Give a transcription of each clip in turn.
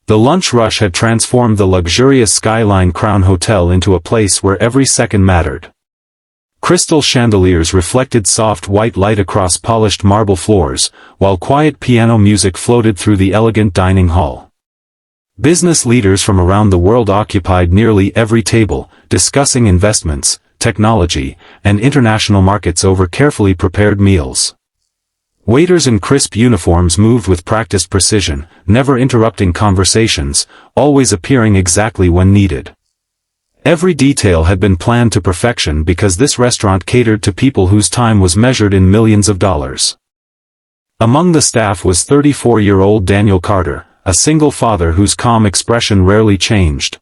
The lunch rush had transformed the luxurious Skyline Crown Hotel into a place where every second mattered. Crystal chandeliers reflected soft white light across polished marble floors, while quiet piano music floated through the elegant dining hall. Business leaders from around the world occupied nearly every table, discussing investments, technology, and international markets over carefully prepared meals. Waiters in crisp uniforms moved with practiced precision, never interrupting conversations, always appearing exactly when needed. Every detail had been planned to perfection because this restaurant catered to people whose time was measured in millions of dollars. Among the staff was 34-year-old Daniel Carter, a single father whose calm expression rarely changed.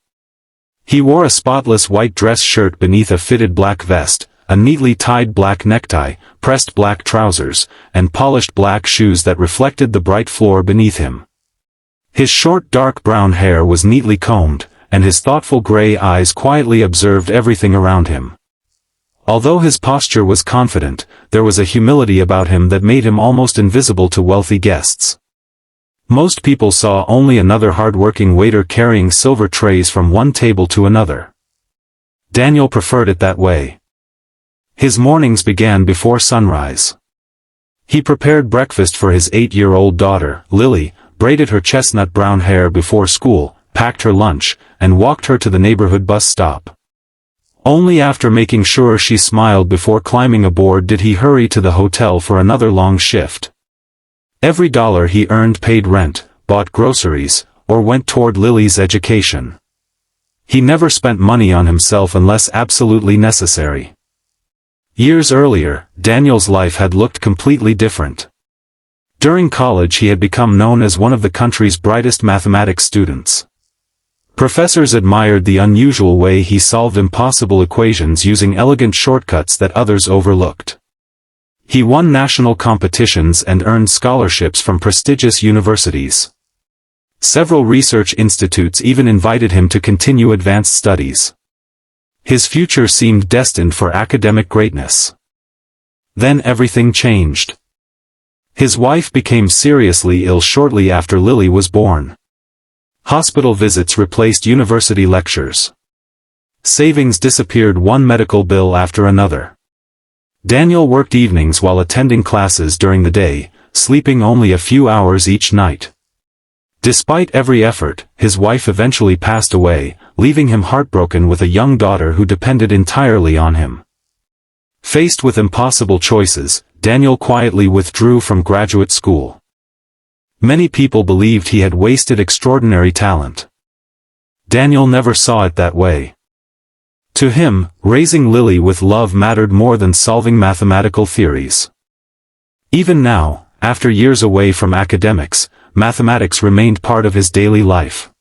He wore a spotless white dress shirt beneath a fitted black vest, a neatly tied black necktie, pressed black trousers, and polished black shoes that reflected the bright floor beneath him. His short dark brown hair was neatly combed, and his thoughtful gray eyes quietly observed everything around him. Although his posture was confident, there was a humility about him that made him almost invisible to wealthy guests. Most people saw only another hard-working waiter carrying silver trays from one table to another. Daniel preferred it that way. His mornings began before sunrise. He prepared breakfast for his 8-year-old daughter, Lily, braided her chestnut brown hair before school, packed her lunch, and walked her to the neighborhood bus stop. Only after making sure she smiled before climbing aboard did he hurry to the hotel for another long shift. Every dollar he earned paid rent, bought groceries, or went toward Lily's education. He never spent money on himself unless absolutely necessary. Years earlier, Daniel's life had looked completely different. During college he had become known as one of the country's brightest mathematics students. Professors admired the unusual way he solved impossible equations using elegant shortcuts that others overlooked. He won national competitions and earned scholarships from prestigious universities. Several research institutes even invited him to continue advanced studies. His future seemed destined for academic greatness. Then everything changed. His wife became seriously ill shortly after Lily was born. Hospital visits replaced university lectures. Savings disappeared, one medical bill after another. Daniel worked evenings while attending classes during the day, sleeping only a few hours each night. Despite every effort, his wife eventually passed away, leaving him heartbroken with a young daughter who depended entirely on him. Faced with impossible choices, Daniel quietly withdrew from graduate school. Many people believed he had wasted extraordinary talent. Daniel never saw it that way. To him, raising Lily with love mattered more than solving mathematical theories. Even now, after years away from academics, mathematics remained part of his daily life.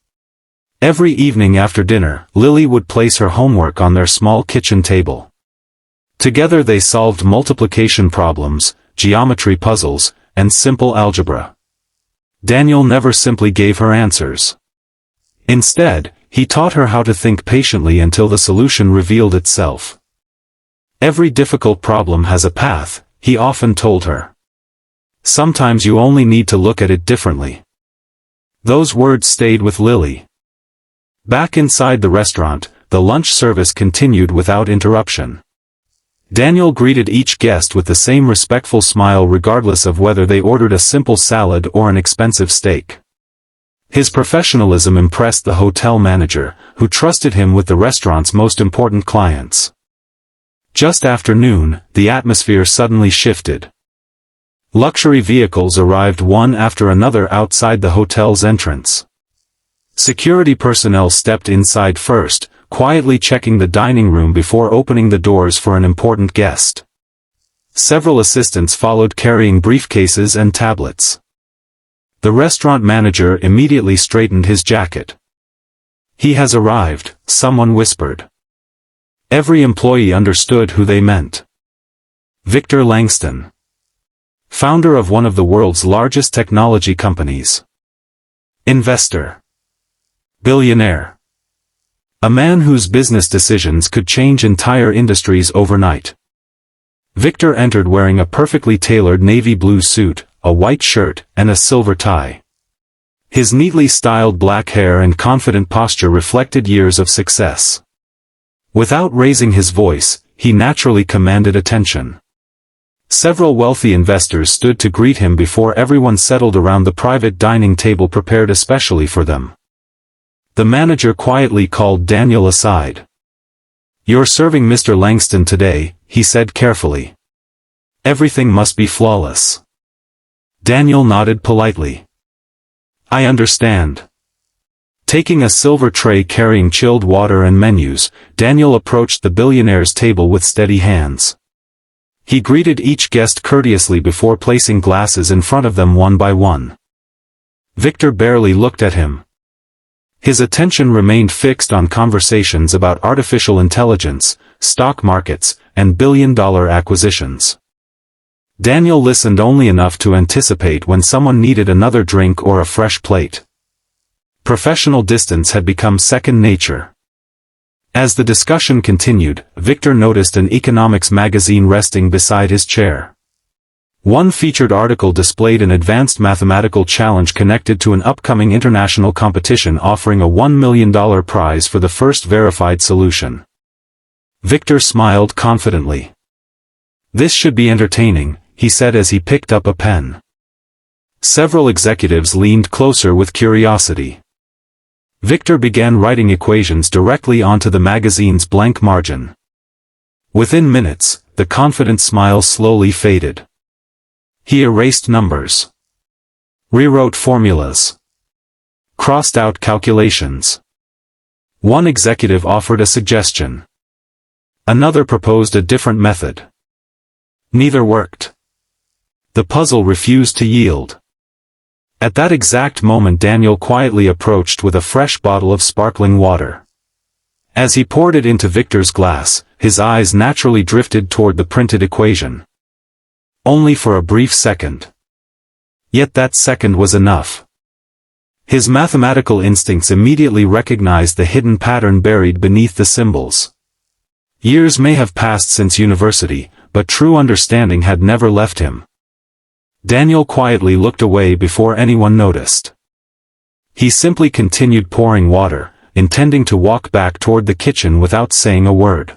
Every evening after dinner, Lily would place her homework on their small kitchen table. Together they solved multiplication problems, geometry puzzles, and simple algebra. Daniel never simply gave her answers. Instead, he taught her how to think patiently until the solution revealed itself. Every difficult problem has a path, he often told her. Sometimes you only need to look at it differently. Those words stayed with Lily. Back inside the restaurant, the lunch service continued without interruption. Daniel greeted each guest with the same respectful smile regardless of whether they ordered a simple salad or an expensive steak. His professionalism impressed the hotel manager, who trusted him with the restaurant's most important clients. Just after noon, the atmosphere suddenly shifted. Luxury vehicles arrived one after another outside the hotel's entrance. Security personnel stepped inside first, quietly checking the dining room before opening the doors for an important guest. Several assistants followed carrying briefcases and tablets. The restaurant manager immediately straightened his jacket. "He has arrived," someone whispered. Every employee understood who they meant. Victor Langston, founder of one of the world's largest technology companies. Investor. Billionaire. A man whose business decisions could change entire industries overnight. Victor entered wearing a perfectly tailored navy blue suit, a white shirt, and a silver tie. His neatly styled black hair and confident posture reflected years of success. Without raising his voice, he naturally commanded attention. Several wealthy investors stood to greet him before everyone settled around the private dining table prepared especially for them. The manager quietly called Daniel aside. "You're serving Mr. Langston today," he said carefully. "Everything must be flawless." Daniel nodded politely. "I understand." Taking a silver tray carrying chilled water and menus, Daniel approached the billionaire's table with steady hands. He greeted each guest courteously before placing glasses in front of them one by one. Victor barely looked at him. His attention remained fixed on conversations about artificial intelligence, stock markets, and billion-dollar acquisitions. Daniel listened only enough to anticipate when someone needed another drink or a fresh plate. Professional distance had become second nature. As the discussion continued, Victor noticed an economics magazine resting beside his chair. One featured article displayed an advanced mathematical challenge connected to an upcoming international competition offering a $1 million prize for the first verified solution. Victor smiled confidently. "This should be entertaining," he said as he picked up a pen. Several executives leaned closer with curiosity. Victor began writing equations directly onto the magazine's blank margin. Within minutes, the confident smile slowly faded. He erased numbers, rewrote formulas, crossed out calculations. One executive offered a suggestion. Another proposed a different method. Neither worked. The puzzle refused to yield. At that exact moment Daniel quietly approached with a fresh bottle of sparkling water. As he poured it into Victor's glass, his eyes naturally drifted toward the printed equation. Only for a brief second. Yet that second was enough. His mathematical instincts immediately recognized the hidden pattern buried beneath the symbols. Years may have passed since university, but true understanding had never left him. Daniel quietly looked away before anyone noticed. He simply continued pouring water, intending to walk back toward the kitchen without saying a word.